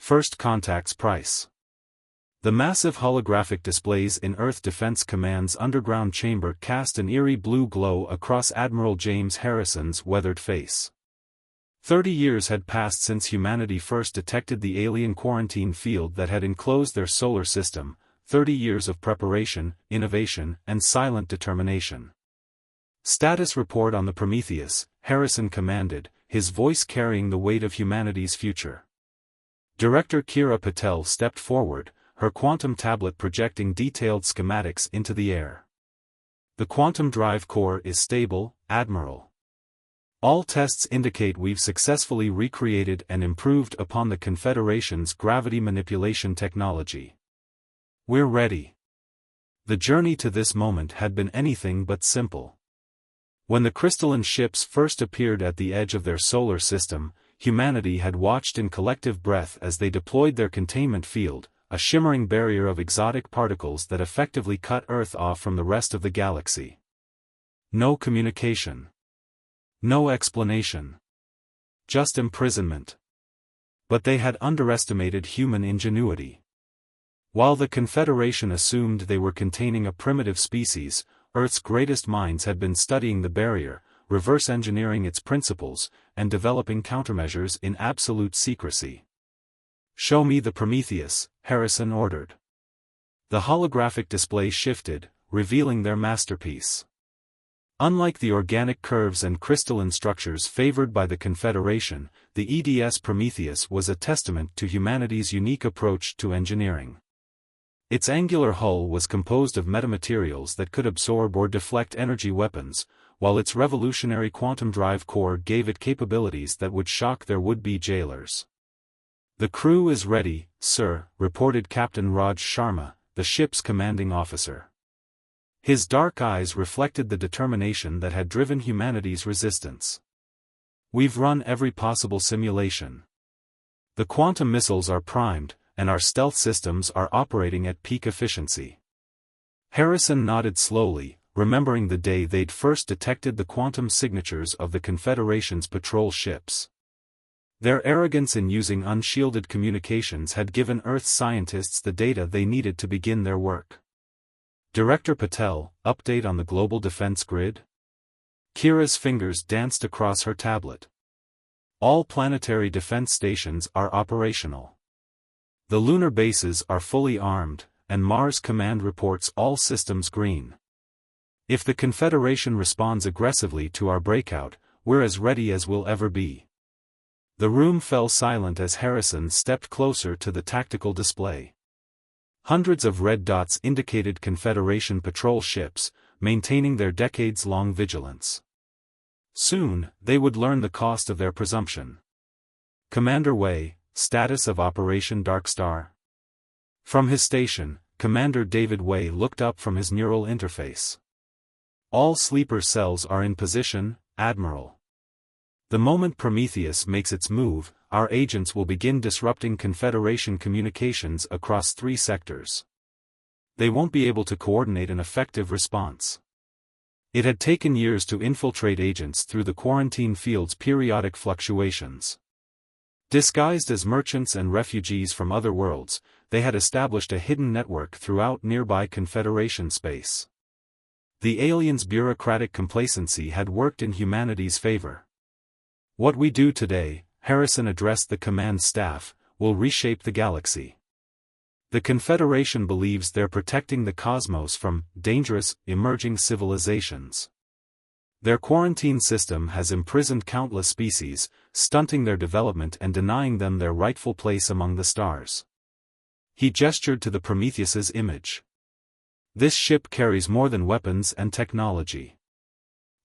First Contact's price. The massive holographic displays in Earth Defense Command's underground chamber cast an eerie blue glow across Admiral James Harrison's weathered face. 30 years had passed since humanity first detected the alien quarantine field that had enclosed their solar system, 30 years of preparation, innovation, and silent determination. Status report on the Prometheus, Harrison commanded, his voice carrying the weight of humanity's future. Director Kira Patel stepped forward, her quantum tablet projecting detailed schematics into the air. The quantum drive core is stable, Admiral. All tests indicate we've successfully recreated and improved upon the Confederation's gravity manipulation technology. We're ready. The journey to this moment had been anything but simple. When the crystalline ships first appeared at the edge of their solar system, humanity had watched in collective breath as they deployed their containment field, a shimmering barrier of exotic particles that effectively cut Earth off from the rest of the galaxy. No communication. No explanation. Just imprisonment. But they had underestimated human ingenuity. While the Confederation assumed they were containing a primitive species, Earth's greatest minds had been studying the barrier, reverse engineering its principles, and developing countermeasures in absolute secrecy. "Show me the Prometheus," Harrison ordered. The holographic display shifted, revealing their masterpiece. Unlike the organic curves and crystalline structures favored by the Confederation, the EDS Prometheus was a testament to humanity's unique approach to engineering. Its angular hull was composed of metamaterials that could absorb or deflect energy weapons, while its revolutionary quantum drive core gave it capabilities that would shock their would-be jailers. "The crew is ready, sir," reported Captain Raj Sharma, the ship's commanding officer. His dark eyes reflected the determination that had driven humanity's resistance. "We've run every possible simulation. The quantum missiles are primed, and our stealth systems are operating at peak efficiency." Harrison nodded slowly, remembering the day they'd first detected the quantum signatures of the Confederation's patrol ships. Their arrogance in using unshielded communications had given Earth scientists the data they needed to begin their work. "Director Patel, update on the global defense grid?" Kira's fingers danced across her tablet. "All planetary defense stations are operational. The lunar bases are fully armed, and Mars Command reports all systems green. If the Confederation responds aggressively to our breakout, we're as ready as we'll ever be." The room fell silent as Harrison stepped closer to the tactical display. Hundreds of red dots indicated Confederation patrol ships, maintaining their decades-long vigilance. Soon, they would learn the cost of their presumption. "Commander Wei, status of Operation Darkstar?" From his station, Commander David Wei looked up from his neural interface. "All sleeper cells are in position, Admiral. The moment Prometheus makes its move, our agents will begin disrupting Confederation communications across 3 sectors. They won't be able to coordinate an effective response." It had taken years to infiltrate agents through the quarantine field's periodic fluctuations. Disguised as merchants and refugees from other worlds, they had established a hidden network throughout nearby Confederation space. The aliens' bureaucratic complacency had worked in humanity's favor. "What we do today," Harrison addressed the command staff, "will reshape the galaxy. The Confederation believes they're protecting the cosmos from dangerous, emerging civilizations. Their quarantine system has imprisoned countless species, stunting their development and denying them their rightful place among the stars." He gestured to the Prometheus's image. "This ship carries more than weapons and technology.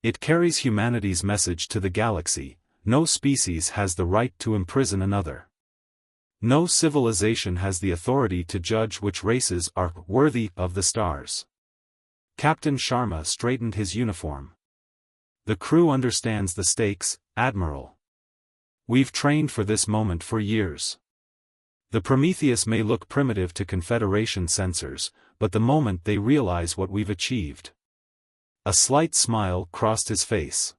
It carries humanity's message to the galaxy: no species has the right to imprison another. No civilization has the authority to judge which races are worthy of the stars." Captain Sharma straightened his uniform. "The crew understands the stakes, Admiral. We've trained for this moment for years. The Prometheus may look primitive to Confederation sensors, but the moment they realize what we've achieved." A slight smile crossed his face.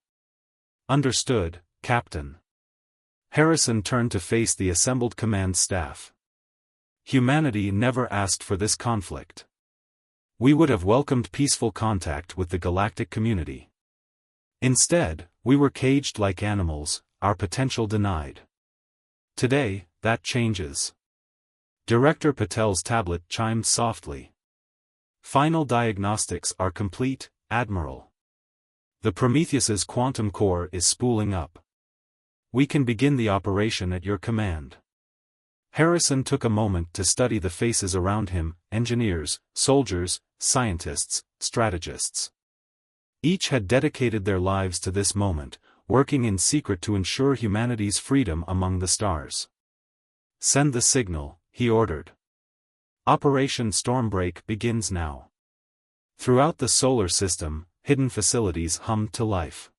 "Understood, Captain." Harrison turned to face the assembled command staff. Humanity never asked for this conflict. We would have welcomed peaceful contact with the galactic community. Instead, we were caged like animals, our potential denied. Today, that changes. Director Patel's tablet chimed softly. Final diagnostics are complete, Admiral. The Prometheus's quantum core is spooling up. We can begin the operation at your command. Harrison took a moment to study the faces around him: engineers, soldiers, scientists, strategists. Each had dedicated their lives to this moment, working in secret to ensure humanity's freedom among the stars. Send the signal, he ordered. Operation Stormbreak begins now. Throughout the solar system, hidden facilities hummed to life.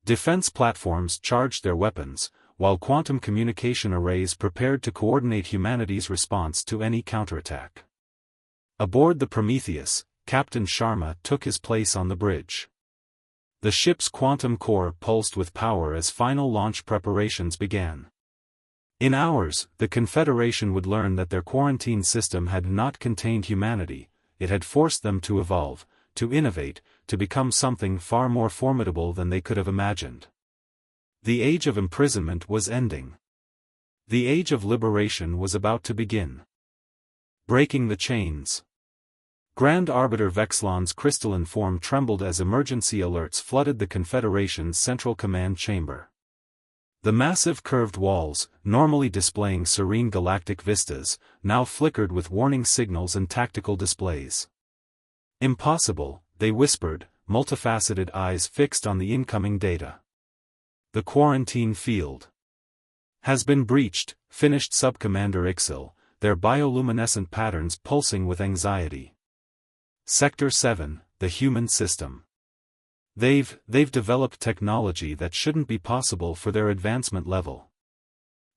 Defense platforms charged their weapons, while quantum communication arrays prepared to coordinate humanity's response to any counterattack. Aboard the Prometheus, Captain Sharma took his place on the bridge. The ship's quantum core pulsed with power as final launch preparations began. In hours, the Confederation would learn that their quarantine system had not contained humanity, it had forced them to evolve, to innovate, to become something far more formidable than they could have imagined. The age of imprisonment was ending. The age of liberation was about to begin. Breaking the chains. Grand Arbiter Vexlon's crystalline form trembled as emergency alerts flooded the Confederation's central command chamber. The massive curved walls, normally displaying serene galactic vistas, now flickered with warning signals and tactical displays. Impossible, they whispered, multifaceted eyes fixed on the incoming data. The quarantine field has been breached, finished Subcommander Ixil, their bioluminescent patterns pulsing with anxiety. Sector 7, the human system. They've developed technology that shouldn't be possible for their advancement level.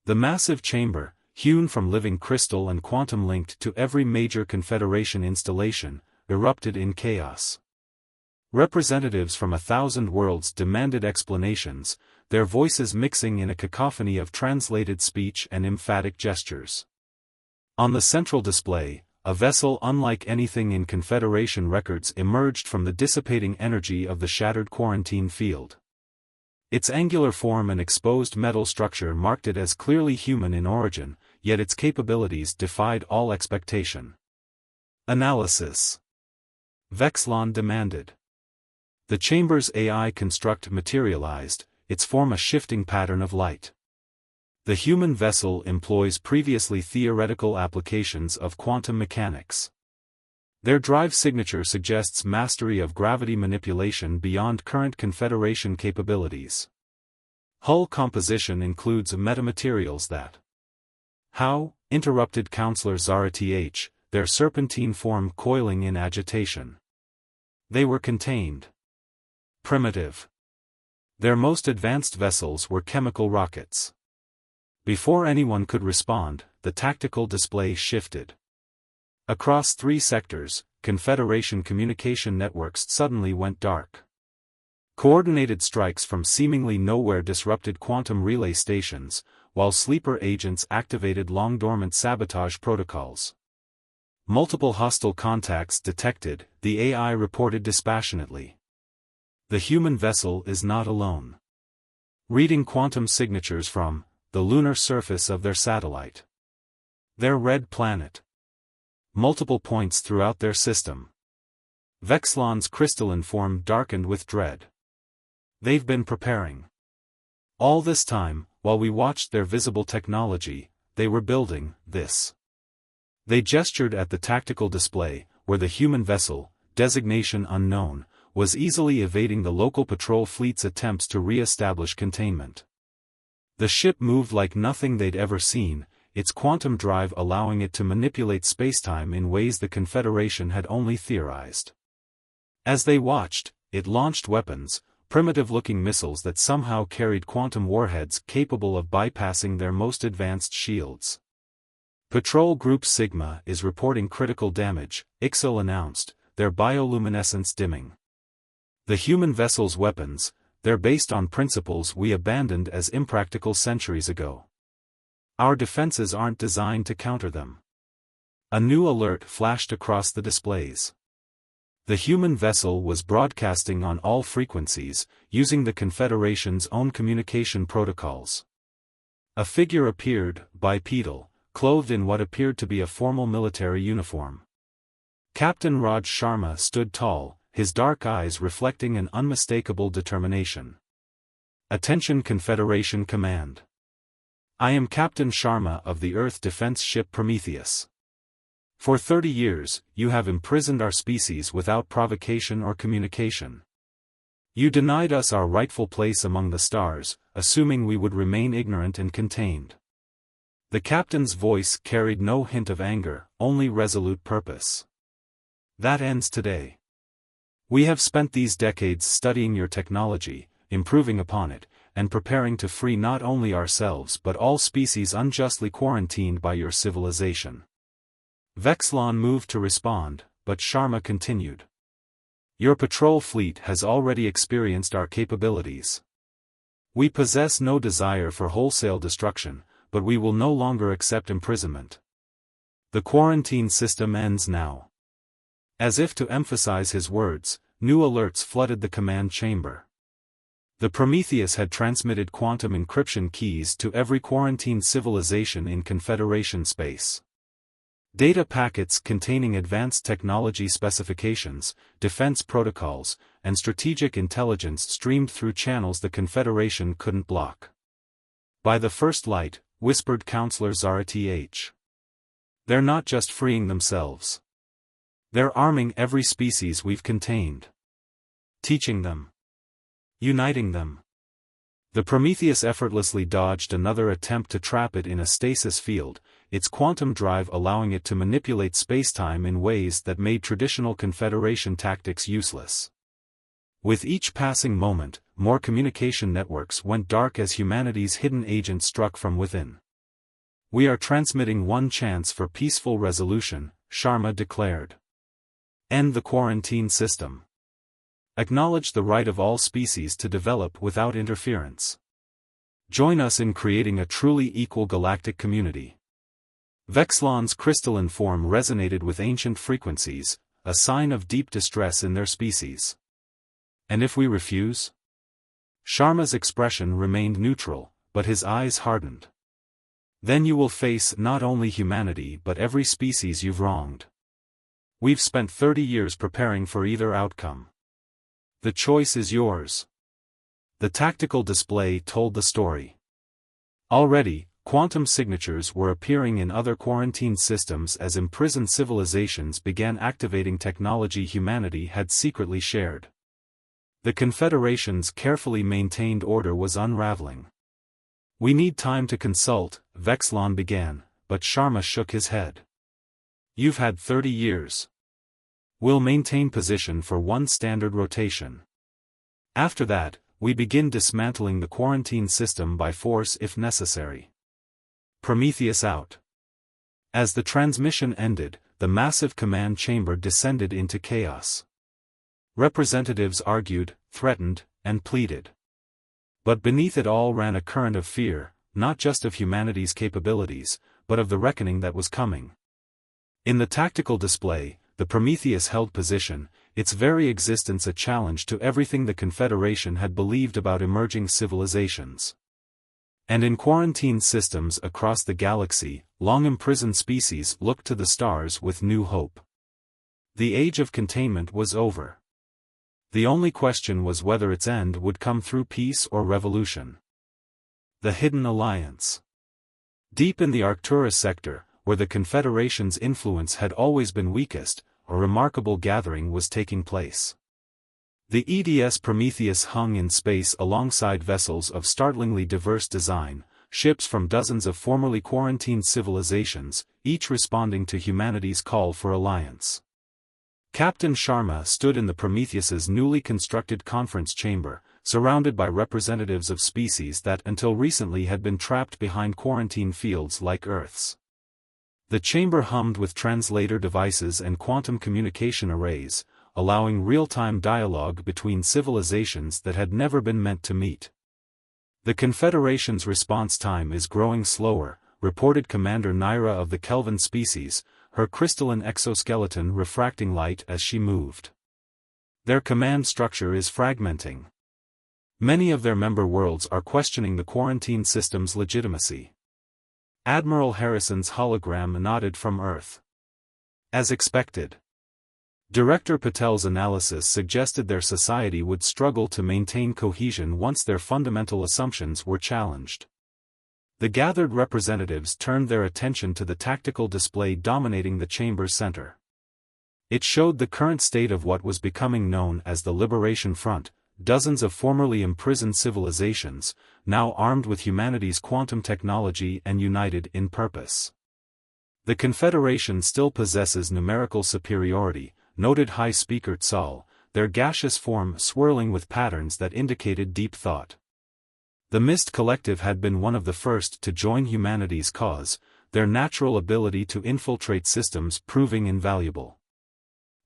The massive chamber, hewn from living crystal and quantum-linked to every major Confederation installation, erupted in chaos. Representatives from 1,000 worlds demanded explanations, their voices mixing in a cacophony of translated speech and emphatic gestures. On the central display, a vessel unlike anything in Confederation records emerged from the dissipating energy of the shattered quarantine field. Its angular form and exposed metal structure marked it as clearly human in origin, yet its capabilities defied all expectation. Analysis. Vexlon demanded. The chamber's AI construct materialized, its form a shifting pattern of light. The human vessel employs previously theoretical applications of quantum mechanics. Their drive signature suggests mastery of gravity manipulation beyond current Confederation capabilities. Hull composition includes metamaterials that. How? Interrupted Counselor Zara Th, their serpentine form coiling in agitation. They were contained. Primitive. Their most advanced vessels were chemical rockets. Before anyone could respond, the tactical display shifted. Across 3 sectors, Confederation communication networks suddenly went dark. Coordinated strikes from seemingly nowhere disrupted quantum relay stations, while sleeper agents activated long-dormant sabotage protocols. Multiple hostile contacts detected, the AI reported dispassionately. The human vessel is not alone. Reading quantum signatures from the lunar surface of their satellite. Their red planet. Multiple points throughout their system. Vexlon's crystalline form darkened with dread. They've been preparing. All this time, while we watched their visible technology, they were building this. They gestured at the tactical display, where the human vessel, designation unknown, was easily evading the local patrol fleet's attempts to re-establish containment. The ship moved like nothing they'd ever seen, its quantum drive allowing it to manipulate spacetime in ways the Confederation had only theorized. As they watched, it launched weapons, primitive-looking missiles that somehow carried quantum warheads capable of bypassing their most advanced shields. Patrol Group Sigma is reporting critical damage, Ixil announced, their bioluminescence dimming. The human vessel's weapons, they're based on principles we abandoned as impractical centuries ago. Our defenses aren't designed to counter them. A new alert flashed across the displays. The human vessel was broadcasting on all frequencies, using the Confederation's own communication protocols. A figure appeared, bipedal, clothed in what appeared to be a formal military uniform. Captain Raj Sharma stood tall, his dark eyes reflecting an unmistakable determination. "Attention Confederation Command. I am Captain Sharma of the Earth defense ship Prometheus. For 30 years, you have imprisoned our species without provocation or communication. You denied us our rightful place among the stars, assuming we would remain ignorant and contained." The captain's voice carried no hint of anger, only resolute purpose. "That ends today. We have spent these decades studying your technology, improving upon it, and preparing to free not only ourselves but all species unjustly quarantined by your civilization." Vexlon moved to respond, but Sharma continued. "Your patrol fleet has already experienced our capabilities. We possess no desire for wholesale destruction, but we will no longer accept imprisonment. The quarantine system ends now." As if to emphasize his words, new alerts flooded the command chamber. The Prometheus had transmitted quantum encryption keys to every quarantined civilization in Confederation space. Data packets containing advanced technology specifications, defense protocols, and strategic intelligence streamed through channels the Confederation couldn't block. "By the first light," whispered Counselor Zara-Th. "They're not just freeing themselves. They're arming every species we've contained. Teaching them. Uniting them." The Prometheus effortlessly dodged another attempt to trap it in a stasis field, its quantum drive allowing it to manipulate spacetime in ways that made traditional Confederation tactics useless. With each passing moment, more communication networks went dark as humanity's hidden agent struck from within. "We are transmitting one chance for peaceful resolution," Sharma declared. "End the quarantine system. Acknowledge the right of all species to develop without interference. Join us in creating a truly equal galactic community." Vexlon's crystalline form resonated with ancient frequencies, a sign of deep distress in their species. "And if we refuse?" Sharma's expression remained neutral, but his eyes hardened. "Then you will face not only humanity but every species you've wronged. We've spent 30 years preparing for either outcome. The choice is yours." The tactical display told the story. Already, quantum signatures were appearing in other quarantine systems as imprisoned civilizations began activating technology humanity had secretly shared. The Confederation's carefully maintained order was unraveling. "We need time to consult," Vexlon began, but Sharma shook his head. "You've had 30 years. We'll maintain position for one standard rotation. After that, we begin dismantling the quarantine system by force if necessary. Prometheus out." As the transmission ended, the massive command chamber descended into chaos. Representatives argued, threatened, and pleaded. But beneath it all ran a current of fear, not just of humanity's capabilities, but of the reckoning that was coming. In the tactical display, the Prometheus held position, its very existence a challenge to everything the Confederation had believed about emerging civilizations. And in quarantine systems across the galaxy, long-imprisoned species looked to the stars with new hope. The age of containment was over. The only question was whether its end would come through peace or revolution. The Hidden Alliance. Deep in the Arcturus sector, where the Confederation's influence had always been weakest, a remarkable gathering was taking place. The EDS Prometheus hung in space alongside vessels of startlingly diverse design, ships from dozens of formerly quarantined civilizations, each responding to humanity's call for alliance. Captain Sharma stood in the Prometheus's newly constructed conference chamber, surrounded by representatives of species that until recently had been trapped behind quarantine fields like Earth's. The chamber hummed with translator devices and quantum communication arrays, allowing real-time dialogue between civilizations that had never been meant to meet. The Confederation's response time is growing slower, reported Commander Naira of the Kelvin species, her crystalline exoskeleton refracting light as she moved. Their command structure is fragmenting. Many of their member worlds are questioning the quarantine system's legitimacy. Admiral Harrison's hologram nodded from Earth. As expected. Director Patel's analysis suggested their society would struggle to maintain cohesion once their fundamental assumptions were challenged. The gathered representatives turned their attention to the tactical display dominating the chamber's center. It showed the current state of what was becoming known as the Liberation Front, dozens of formerly imprisoned civilizations, now armed with humanity's quantum technology and united in purpose. The Confederation still possesses numerical superiority, noted High Speaker Tsal, their gaseous form swirling with patterns that indicated deep thought. The Mist Collective had been one of the first to join humanity's cause, their natural ability to infiltrate systems proving invaluable.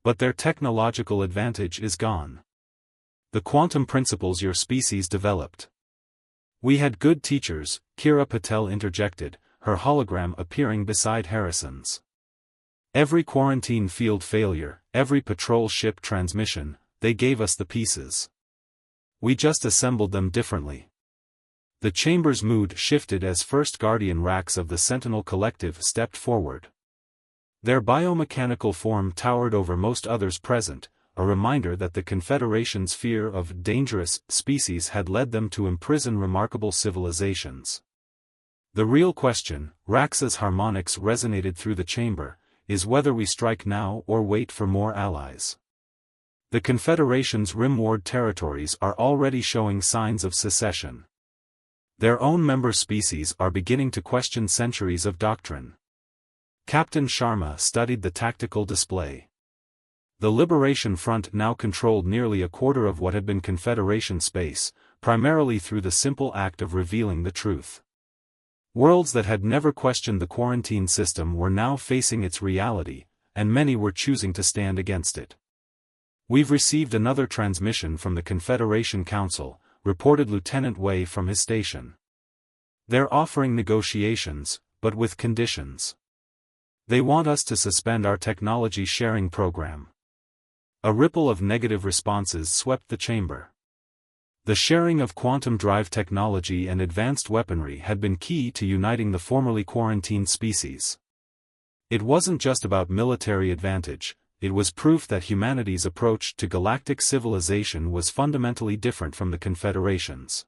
But their technological advantage is gone. The quantum principles your species developed. We had good teachers, Kira Patel interjected, her hologram appearing beside Harrison's. Every quarantine field failure, every patrol ship transmission, they gave us the pieces. We just assembled them differently. The chamber's mood shifted as first Guardian Racks of the Sentinel Collective stepped forward. Their biomechanical form towered over most others present, a reminder that the Confederation's fear of dangerous species had led them to imprison remarkable civilizations. The real question, Raxa's harmonics resonated through the chamber, is whether we strike now or wait for more allies. The Confederation's rimward territories are already showing signs of secession. Their own member species are beginning to question centuries of doctrine. Captain Sharma studied the tactical display. The Liberation Front now controlled nearly a quarter of what had been Confederation space, primarily through the simple act of revealing the truth. Worlds that had never questioned the quarantine system were now facing its reality, and many were choosing to stand against it. We've received another transmission from the Confederation Council, reported Lieutenant Wei from his station. They're offering negotiations, but with conditions. They want us to suspend our technology sharing program. A ripple of negative responses swept the chamber. The sharing of quantum drive technology and advanced weaponry had been key to uniting the formerly quarantined species. It wasn't just about military advantage, it was proof that humanity's approach to galactic civilization was fundamentally different from the Confederation's.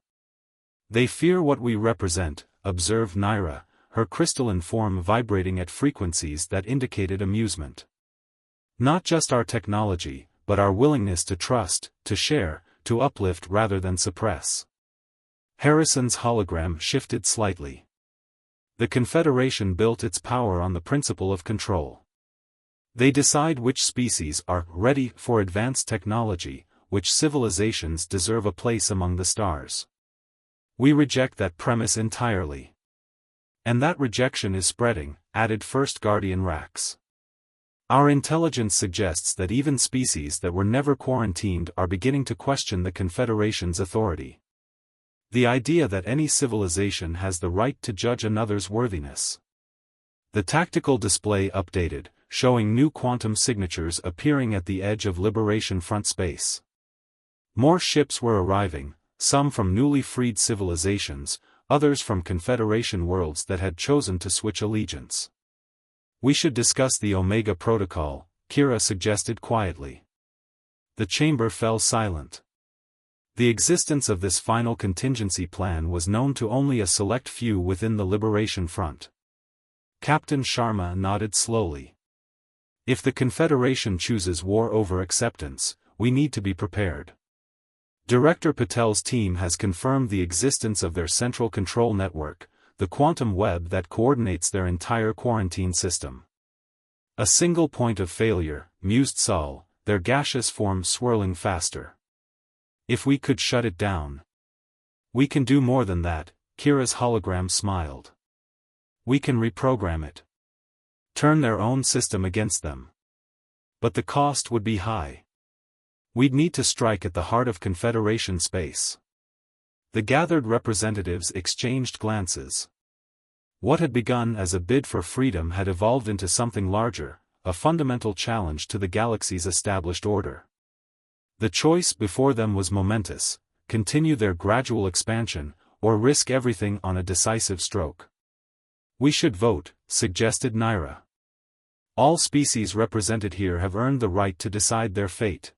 They fear what we represent, observed Naira, her crystalline form vibrating at frequencies that indicated amusement. Not just our technology, but our willingness to trust, to share, to uplift rather than suppress. Harrison's hologram shifted slightly. The Confederation built its power on the principle of control. They decide which species are ready for advanced technology, which civilizations deserve a place among the stars. We reject that premise entirely. And that rejection is spreading, added First Guardian Rax. Our intelligence suggests that even species that were never quarantined are beginning to question the Confederation's authority. The idea that any civilization has the right to judge another's worthiness. The tactical display updated, showing new quantum signatures appearing at the edge of Liberation Front space. More ships were arriving, some from newly freed civilizations, others from Confederation worlds that had chosen to switch allegiance. We should discuss the Omega Protocol, Kira suggested quietly. The chamber fell silent. The existence of this final contingency plan was known to only a select few within the Liberation Front. Captain Sharma nodded slowly. If the Confederation chooses war over acceptance, we need to be prepared. Director Patel's team has confirmed the existence of their central control network, the quantum web that coordinates their entire quarantine system. A single point of failure, mused Saul, their gaseous form swirling faster. If we could shut it down. We can do more than that, Kira's hologram smiled. We can reprogram it. Turn their own system against them. But the cost would be high. We'd need to strike at the heart of Confederation space. The gathered representatives exchanged glances. What had begun as a bid for freedom had evolved into something larger, a fundamental challenge to the galaxy's established order. The choice before them was momentous: continue their gradual expansion, or risk everything on a decisive stroke. We should vote, suggested Naira. All species represented here have earned the right to decide their fate.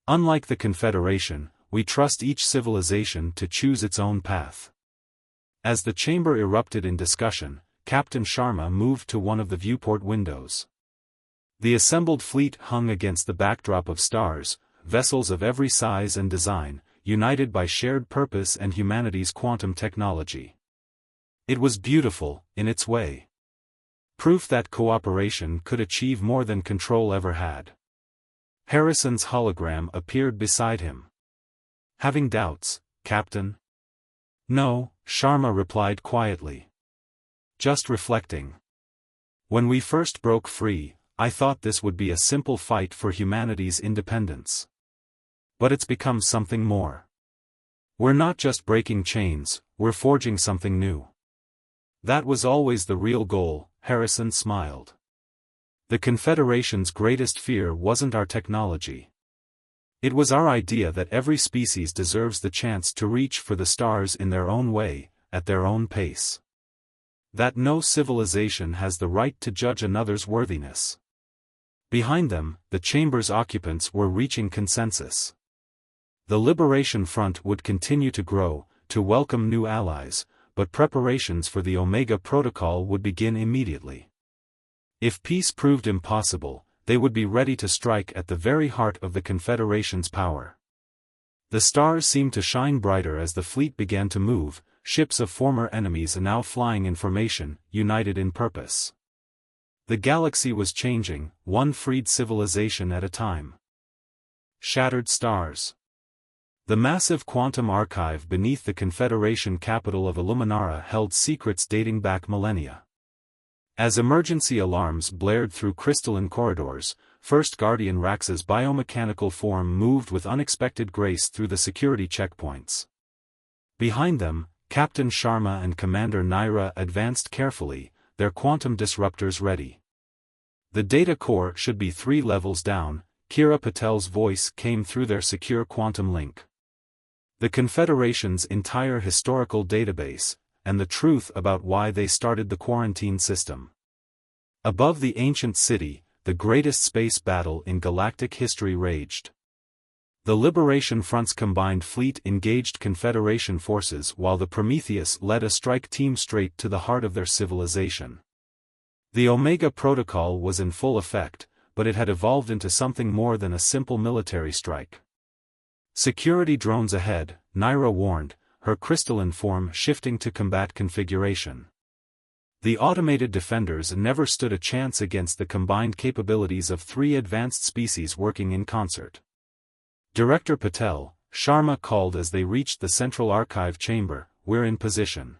Unlike the Confederation, we trust each civilization to choose its own path. As the chamber erupted in discussion, Captain Sharma moved to one of the viewport windows. The assembled fleet hung against the backdrop of stars, vessels of every size and design, united by shared purpose and humanity's quantum technology. It was beautiful, in its way. Proof that cooperation could achieve more than control ever had. Harrison's hologram appeared beside him. Having doubts, Captain? No, Sharma replied quietly. Just reflecting. When we first broke free, I thought this would be a simple fight for humanity's independence. But it's become something more. We're not just breaking chains, we're forging something new. That was always the real goal, Harrison smiled. The Confederation's greatest fear wasn't our technology. It was our idea that every species deserves the chance to reach for the stars in their own way, at their own pace. That no civilization has the right to judge another's worthiness. Behind them, the chamber's occupants were reaching consensus. The Liberation Front would continue to grow, to welcome new allies, but preparations for the Omega Protocol would begin immediately. If peace proved impossible, they would be ready to strike at the very heart of the Confederation's power. The stars seemed to shine brighter as the fleet began to move, ships of former enemies now flying in formation, united in purpose. The galaxy was changing, one freed civilization at a time. Shattered stars. The massive quantum archive beneath the Confederation capital of Illuminara held secrets dating back millennia. As emergency alarms blared through crystalline corridors, First Guardian Rax's biomechanical form moved with unexpected grace through the security checkpoints. Behind them, Captain Sharma and Commander Naira advanced carefully, their quantum disruptors ready. The data core should be 3 levels down, Kira Patel's voice came through their secure quantum link. The Confederation's entire historical database, and the truth about why they started the quarantine system. Above the ancient city, the greatest space battle in galactic history raged. The Liberation Front's combined fleet engaged Confederation forces while the Prometheus led a strike team straight to the heart of their civilization. The Omega Protocol was in full effect, but it had evolved into something more than a simple military strike. Security drones ahead, Naira warned, her crystalline form shifting to combat configuration. The automated defenders never stood a chance against the combined capabilities of 3 advanced species working in concert. Director Patel, Sharma called as they reached the central archive chamber, "We're in position.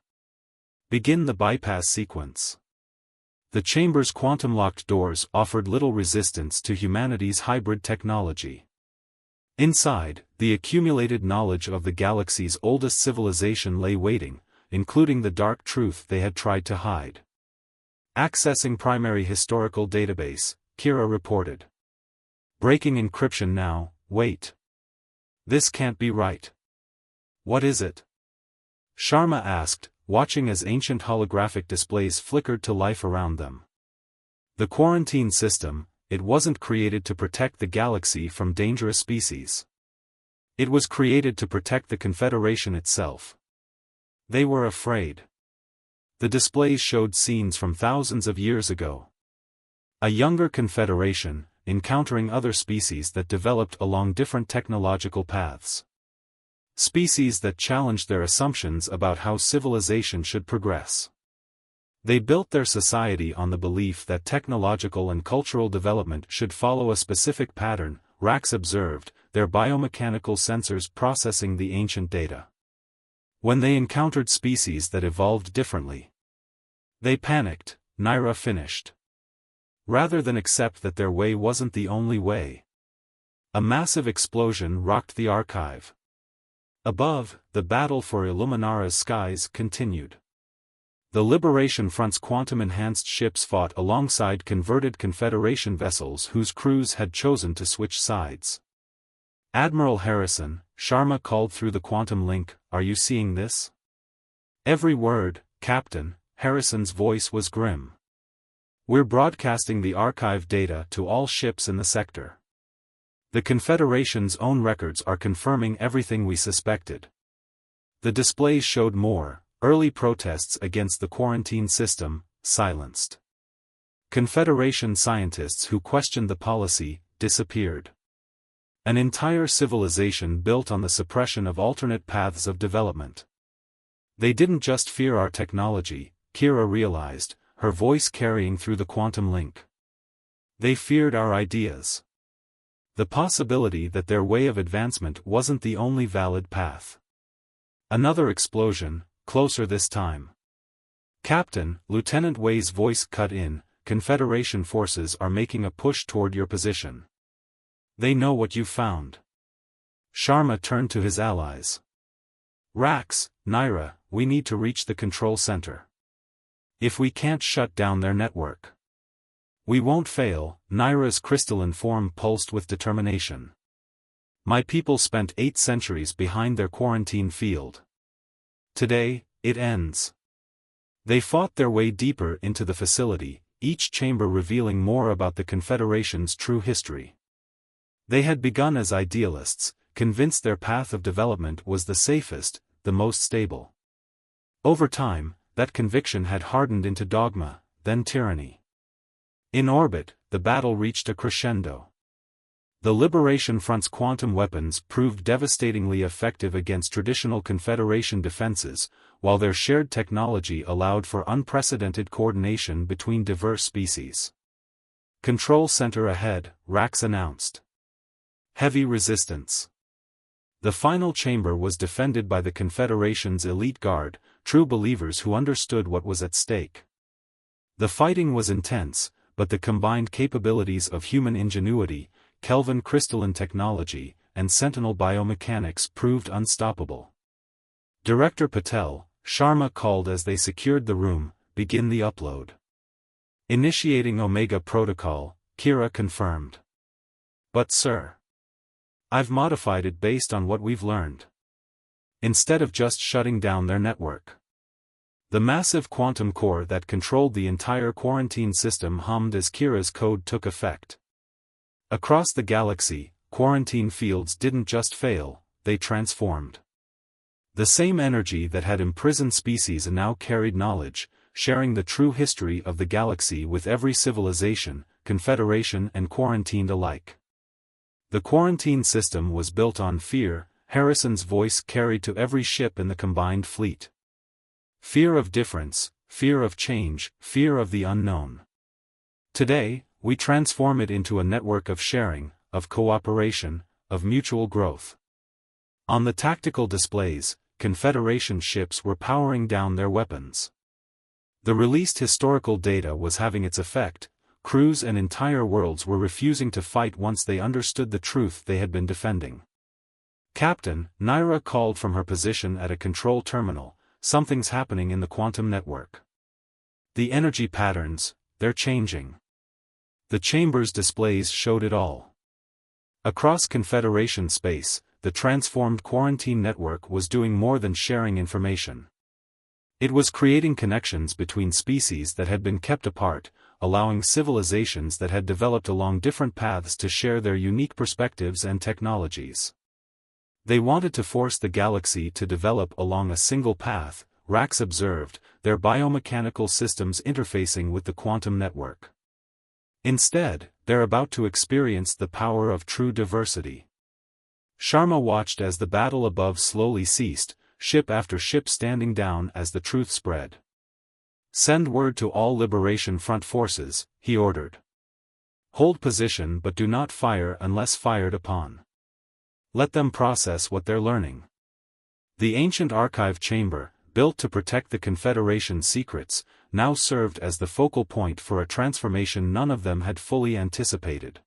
Begin the bypass sequence." The chamber's quantum-locked doors offered little resistance to humanity's hybrid technology. Inside, the accumulated knowledge of the galaxy's oldest civilization lay waiting, including the dark truth they had tried to hide. Accessing primary historical database, Kira reported. Breaking encryption now, wait. This can't be right. What is it? Sharma asked, watching as ancient holographic displays flickered to life around them. The quarantine system, it wasn't created to protect the galaxy from dangerous species. It was created to protect the Confederation itself. They were afraid. The displays showed scenes from thousands of years ago. A younger Confederation, encountering other species that developed along different technological paths. Species that challenged their assumptions about how civilization should progress. They built their society on the belief that technological and cultural development should follow a specific pattern, Rax observed, their biomechanical sensors processing the ancient data. When they encountered species that evolved differently, they panicked, Naira finished. Rather than accept that their way wasn't the only way. A massive explosion rocked the archive. Above, the battle for Illuminara's skies continued. The Liberation Front's quantum-enhanced ships fought alongside converted Confederation vessels whose crews had chosen to switch sides. Admiral Harrison, Sharma called through the quantum link, "Are you seeing this?" "Every word, Captain," Harrison's voice was grim. "We're broadcasting the archive data to all ships in the sector. The Confederation's own records are confirming everything we suspected." The displays showed more. Early protests against the quarantine system, silenced. Confederation scientists who questioned the policy, disappeared. An entire civilization built on the suppression of alternate paths of development. They didn't just fear our technology, Kira realized, her voice carrying through the quantum link. They feared our ideas. The possibility that their way of advancement wasn't the only valid path. Another explosion, closer this time. "Captain," Lieutenant Wei's voice cut in, "Confederation forces are making a push toward your position. They know what you found." Sharma turned to his allies. "Rax, Naira, we need to reach the control center. If we can't shut down their network, we won't fail." Naira's crystalline form pulsed with determination. "My people spent 8 centuries behind their quarantine field. Today, it ends." They fought their way deeper into the facility, each chamber revealing more about the Confederation's true history. They had begun as idealists, convinced their path of development was the safest, the most stable. Over time, that conviction had hardened into dogma, then tyranny. In orbit, the battle reached a crescendo. The Liberation Front's quantum weapons proved devastatingly effective against traditional Confederation defenses, while their shared technology allowed for unprecedented coordination between diverse species. "Control center ahead," Rax announced. Heavy resistance. The final chamber was defended by the Confederation's elite guard, true believers who understood what was at stake. The fighting was intense, but the combined capabilities of human ingenuity, Kelvin crystalline technology, and Sentinel biomechanics proved unstoppable. Director Patel, Sharma called as they secured the room, "Begin the upload." "Initiating Omega Protocol," Kira confirmed. "But sir, I've modified it based on what we've learned. Instead of just shutting down their network." The massive quantum core that controlled the entire quarantine system hummed as Kira's code took effect. Across the galaxy, quarantine fields didn't just fail, they transformed. The same energy that had imprisoned species now carried knowledge, sharing the true history of the galaxy with every civilization, Confederation and quarantined alike. The quarantine system was built on fear, Harrison's voice carried to every ship in the combined fleet. Fear of difference, fear of change, fear of the unknown. Today, we transform it into a network of sharing, of cooperation, of mutual growth. On the tactical displays, Confederation ships were powering down their weapons. The released historical data was having its effect. Crews and entire worlds were refusing to fight once they understood the truth they had been defending. "Captain," Naira called from her position at a control terminal, "something's happening in the quantum network. The energy patterns, they're changing." The chamber's displays showed it all. Across Confederation space, the transformed quarantine network was doing more than sharing information. It was creating connections between species that had been kept apart, allowing civilizations that had developed along different paths to share their unique perspectives and technologies. They wanted to force the galaxy to develop along a single path, Rax observed, their biomechanical systems interfacing with the quantum network. Instead, they're about to experience the power of true diversity. Sharma watched as the battle above slowly ceased, ship after ship standing down as the truth spread. "Send word to all Liberation Front forces," he ordered. "Hold position but do not fire unless fired upon. Let them process what they're learning." The ancient archive chamber, built to protect the Confederation's secrets, now served as the focal point for a transformation none of them had fully anticipated.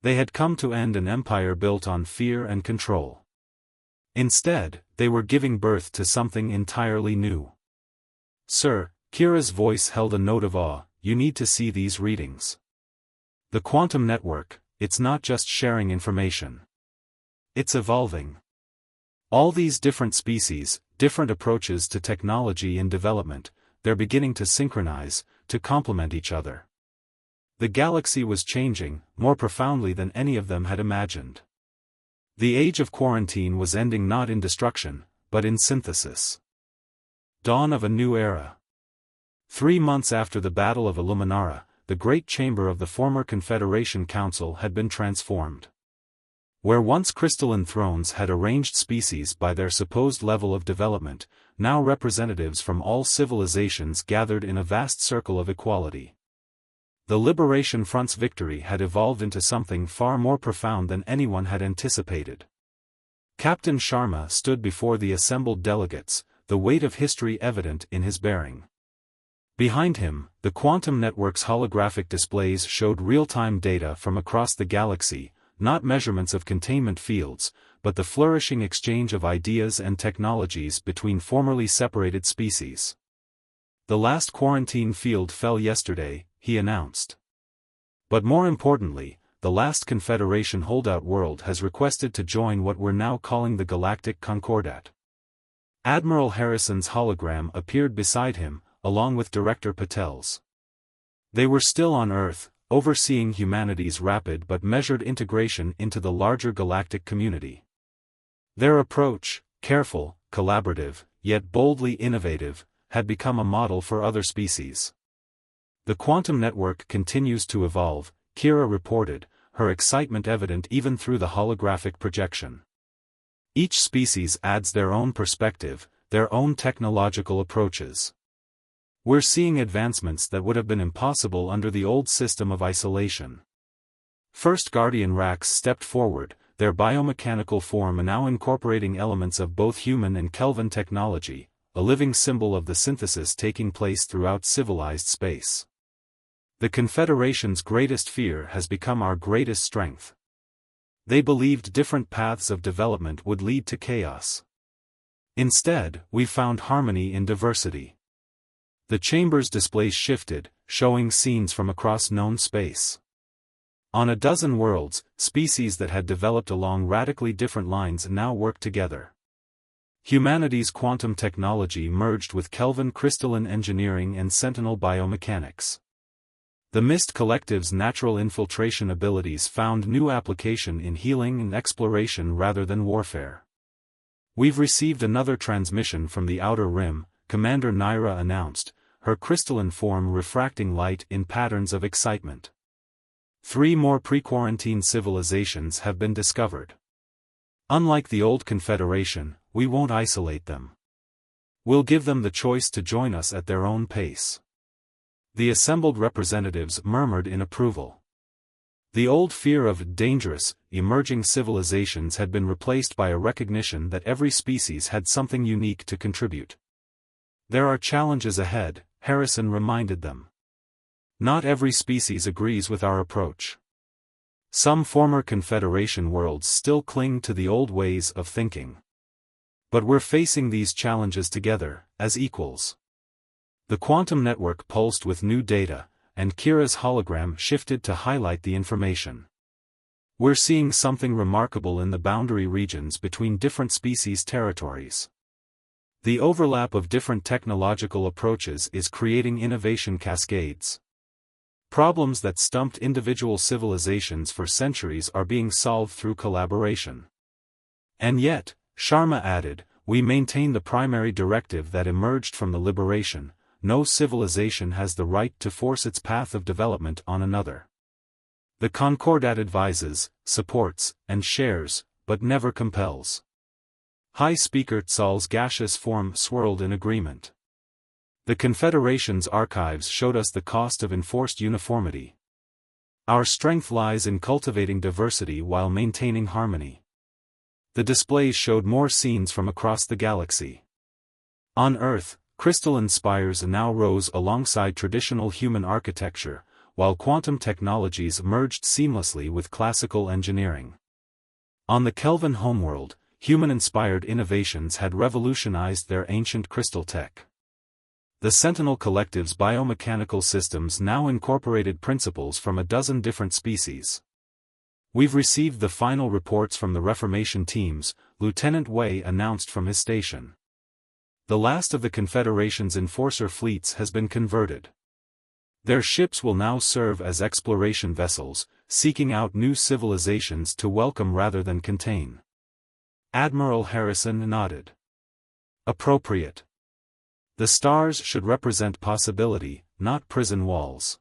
They had come to end an empire built on fear and control. Instead, they were giving birth to something entirely new. "Sir," Kira's voice held a note of awe, "you need to see these readings. The quantum network, it's not just sharing information. It's evolving. All these different species, different approaches to technology and development, they're beginning to synchronize, to complement each other." The galaxy was changing, more profoundly than any of them had imagined. The age of quarantine was ending not in destruction, but in synthesis. Dawn of a new era. 3 months after the Battle of Illuminara, the great chamber of the former Confederation Council had been transformed. Where once crystalline thrones had arranged species by their supposed level of development, now representatives from all civilizations gathered in a vast circle of equality. The Liberation Front's victory had evolved into something far more profound than anyone had anticipated. Captain Sharma stood before the assembled delegates, the weight of history evident in his bearing. Behind him, the quantum network's holographic displays showed real-time data from across the galaxy, not measurements of containment fields, but the flourishing exchange of ideas and technologies between formerly separated species. "The last quarantine field fell yesterday," he announced. "But more importantly, the last Confederation holdout world has requested to join what we're now calling the Galactic Concordat." Admiral Harrison's hologram appeared beside him, along with Director Patel's. They were still on Earth, overseeing humanity's rapid but measured integration into the larger galactic community. Their approach, careful, collaborative, yet boldly innovative, had become a model for other species. "The quantum network continues to evolve," Kira reported, her excitement evident even through the holographic projection. "Each species adds their own perspective, their own technological approaches. We're seeing advancements that would have been impossible under the old system of isolation." First Guardian Rax stepped forward, their biomechanical form now incorporating elements of both human and Kelvin technology, a living symbol of the synthesis taking place throughout civilized space. "The Confederation's greatest fear has become our greatest strength. They believed different paths of development would lead to chaos. Instead, we found harmony in diversity." The chamber's displays shifted, showing scenes from across known space. On a dozen worlds, species that had developed along radically different lines now worked together. Humanity's quantum technology merged with Kelvin crystalline engineering and Sentinel biomechanics. The Mist Collective's natural infiltration abilities found new application in healing and exploration rather than warfare. "We've received another transmission from the Outer Rim," Commander Naira announced, her crystalline form refracting light in patterns of excitement. 3 more pre-quarantine civilizations have been discovered. Unlike the old Confederation, we won't isolate them. We'll give them the choice to join us at their own pace." The assembled representatives murmured in approval. The old fear of dangerous, emerging civilizations had been replaced by a recognition that every species had something unique to contribute. "There are challenges ahead," Harrison reminded them. "Not every species agrees with our approach. Some former Confederation worlds still cling to the old ways of thinking. But we're facing these challenges together, as equals." The quantum network pulsed with new data, and Kira's hologram shifted to highlight the information. "We're seeing something remarkable in the boundary regions between different species territories. The overlap of different technological approaches is creating innovation cascades. Problems that stumped individual civilizations for centuries are being solved through collaboration. And yet," Sharma added, "we maintain the primary directive that emerged from the liberation: no civilization has the right to force its path of development on another. The Concordat advises, supports, and shares, but never compels." High Speaker Tzal's gaseous form swirled in agreement. "The Confederation's archives showed us the cost of enforced uniformity. Our strength lies in cultivating diversity while maintaining harmony." The displays showed more scenes from across the galaxy. On Earth, crystalline spires now rose alongside traditional human architecture, while quantum technologies merged seamlessly with classical engineering. On the Kelvin homeworld, human-inspired innovations had revolutionized their ancient crystal tech. The Sentinel Collective's biomechanical systems now incorporated principles from a dozen different species. "We've received the final reports from the Reformation teams," Lieutenant Wei announced from his station. "The last of the Confederation's enforcer fleets has been converted. Their ships will now serve as exploration vessels, seeking out new civilizations to welcome rather than contain." Admiral Harrison nodded. "Appropriate. The stars should represent possibility, not prison walls."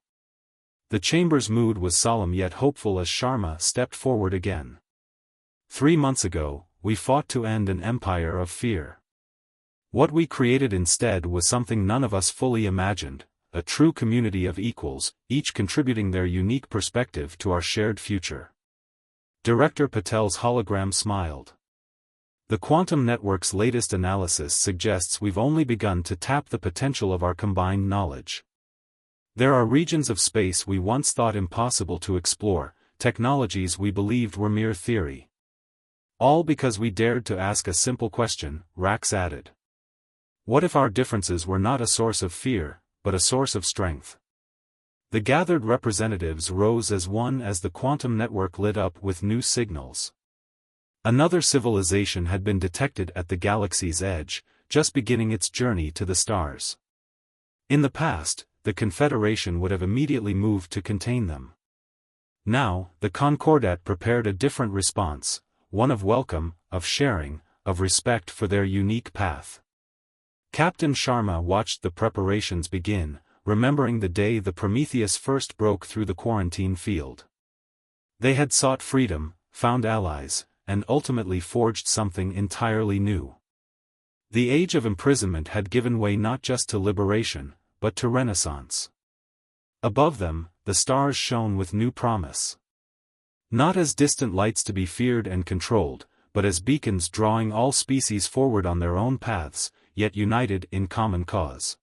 The chamber's mood was solemn yet hopeful as Sharma stepped forward again. 3 months ago, we fought to end an empire of fear. What we created instead was something none of us fully imagined, a true community of equals, each contributing their unique perspective to our shared future. Director Patel's hologram smiled. "The quantum network's latest analysis suggests we've only begun to tap the potential of our combined knowledge. There are regions of space we once thought impossible to explore, technologies we believed were mere theory. All because we dared to ask a simple question," Rax added. "What if our differences were not a source of fear, but a source of strength?" The gathered representatives rose as one as the quantum network lit up with new signals. Another civilization had been detected at the galaxy's edge, just beginning its journey to the stars. In the past, the Confederation would have immediately moved to contain them. Now, the Concordat prepared a different response, one of welcome, of sharing, of respect for their unique path. Captain Sharma watched the preparations begin, remembering the day the Prometheus first broke through the quarantine field. They had sought freedom, found allies, and ultimately forged something entirely new. The age of imprisonment had given way not just to liberation, but to renaissance. Above them, the stars shone with new promise. Not as distant lights to be feared and controlled, but as beacons drawing all species forward on their own paths, yet united in common cause.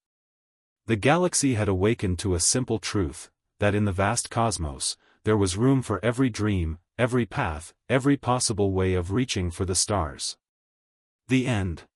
The galaxy had awakened to a simple truth, that in the vast cosmos, there was room for every dream, every path, every possible way of reaching for the stars. The end.